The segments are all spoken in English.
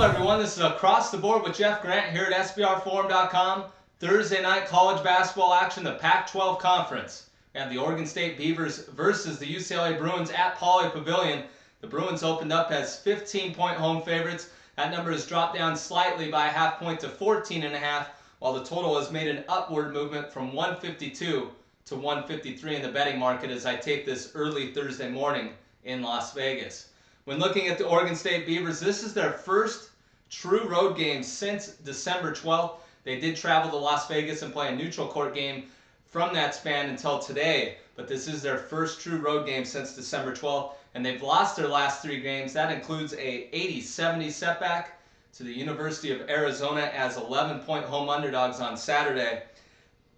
Hello everyone, this is Across the Board with Jeff Grant here at SBRforum.com. Thursday night college basketball action, the Pac-12 Conference. We have the Oregon State Beavers versus the UCLA Bruins at Pauley Pavilion. The Bruins opened up as 15-point home favorites. That number has dropped down slightly by a half point to 14.5, while the total has made an upward movement from 152 to 153 in the betting market as I tape this early Thursday morning in Las Vegas. When looking at the Oregon State Beavers, this is their first true road game since December 12th. They did travel to Las Vegas and play a neutral court game from that span until today, but this is their first true road game since December 12th, and they've lost their last 3 games. That includes a 80-70 setback to the University of Arizona as 11-point home underdogs on Saturday.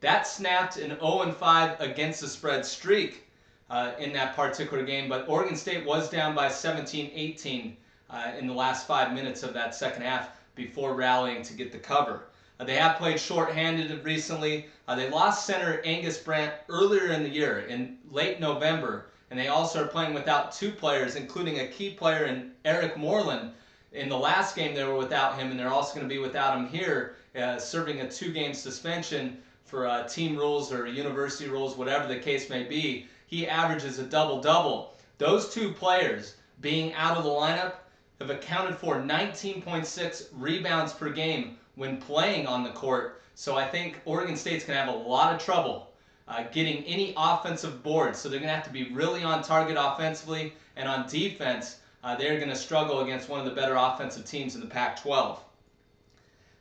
That snapped an 0-5 against the spread streak in that particular game, but Oregon State was down by 17-18 in the last 5 minutes of that second half before rallying to get the cover. They have played shorthanded recently. They lost center Angus Brandt earlier in the year, in late November, and they also are playing without 2 players, including a key player in Eric Moreland. In the last game they were without him, and they're also going to be without him here, serving a 2-game suspension for team rules or university rules, whatever the case may be. He averages a double-double. Those 2 players being out of the lineup have accounted for 19.6 rebounds per game when playing on the court. So I think Oregon State's going to have a lot of trouble getting any offensive boards. So they're going to have to be really on target offensively, and on defense, they're going to struggle against one of the better offensive teams in the Pac-12.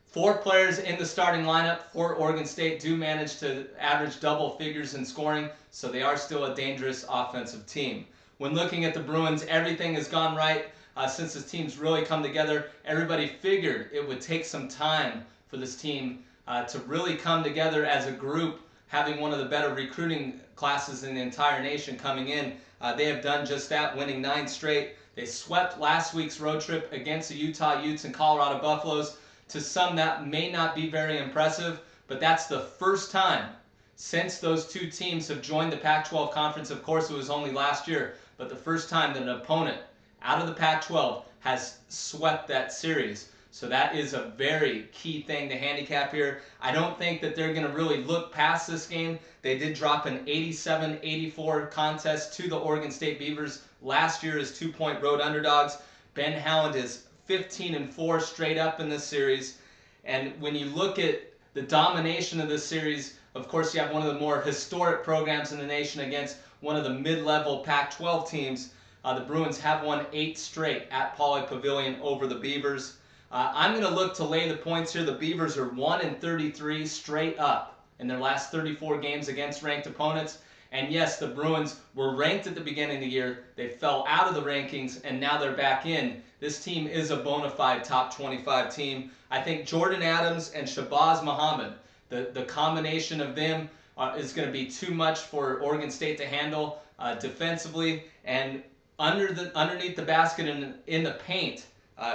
4 players in the starting lineup for Oregon State do manage to average double figures in scoring, so they are still a dangerous offensive team. When looking at the Bruins, everything has gone right since this team's really come together. Everybody figured it would take some time for this team to really come together as a group, having one of the better recruiting classes in the entire nation coming in. They have done just that, winning 9 straight. They swept last week's road trip against the Utah Utes and Colorado Buffaloes. To some, that may not be very impressive, but that's the first time since those 2 teams have joined the Pac-12 Conference. Of course, it was only last year, but the first time that an opponent out of the Pac-12 has swept that series. So that is a very key thing to handicap here. I don't think that they're going to really look past this game. They did drop an 87-84 contest to the Oregon State Beavers last year as 2-point road underdogs. Ben Howland is 15-4 straight up in this series. And when you look at the domination of this series, of course you have one of the more historic programs in the nation against one of the mid-level Pac-12 teams. The Bruins have won 8 straight at Pauley Pavilion over the Beavers. I'm going to look to lay the points here. The Beavers are 1-33 straight up in their last 34 games against ranked opponents. And yes, the Bruins were ranked at the beginning of the year. They fell out of the rankings, and now they're back in. This team is a bona fide top 25 team. I think Jordan Adams and Shabazz Muhammad, the combination of them is going to be too much for Oregon State to handle defensively. And underneath the basket in the paint,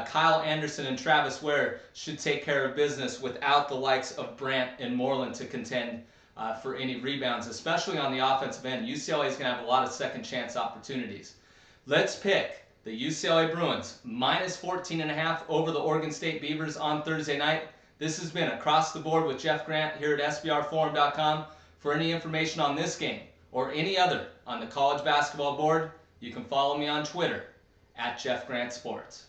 Kyle Anderson and Travis Ware should take care of business without the likes of Brandt and Moreland to contend for any rebounds, especially on the offensive end. UCLA is going to have a lot of second chance opportunities. Let's pick the UCLA Bruins minus 14.5 over the Oregon State Beavers on Thursday night. This has been Across the Board with Jeff Grant here at SBRforum.com. For any information on this game or any other on the college basketball board, you can follow me on Twitter at Jeff Grant Sports.